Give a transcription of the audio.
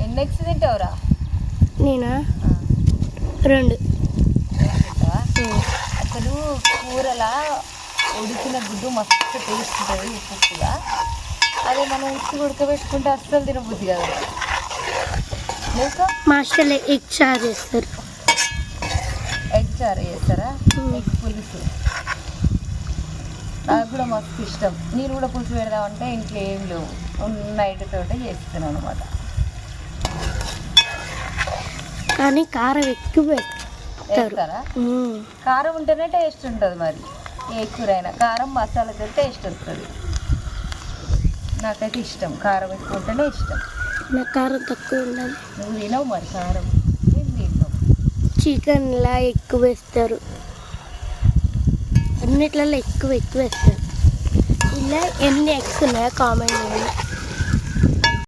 ఎన్ని ఎగ్స్ తింటావురా? నేనా 2 తింటావా? అసలు కూరలా ఉడికిన గుడ్డు మస్తు టేస్ట్ ఉంటుంది ఉప్పుగా. అదే మనం ఉత్తి ఉడకబెట్టుకుంటే అస్సలు తినబుద్ది కదా. మా హాస్టల్లో ఎగ్ చారు చేస్తారు. ఎగ్ చారు చేస్తారా? ఎగ్ పులుసు నాకు కూడా మస్తు ఇష్టం. నేను కూడా పులుసు పెడదామంటే ఇంట్లో ఏం లేవు, నైట్ తోటే చేస్తున్నాను అనమాట. కానీ కారం ఎక్కువ వేస్తారా? కారం ఉంటేనే టేస్ట్ ఉంటుంది. మరి ఏ కూర అయినా కారం మసాలాతో టేస్ట్ వస్తుంది. నాకైతే ఇష్టం, కారం ఎక్కువ ఉంటేనే ఇష్టం. నాకు కారం తక్కువ ఉండాలి. నువ్వు తినవు మరి కారం, నేను తింటావు. చికెన్లా ఎక్కువ వేస్తారు, అన్నిట్లలో ఎక్కువ వేస్తారు. ఇలా ఎన్ని ఎగ్స్ ఉన్నాయో కామెంట్ చేయండి.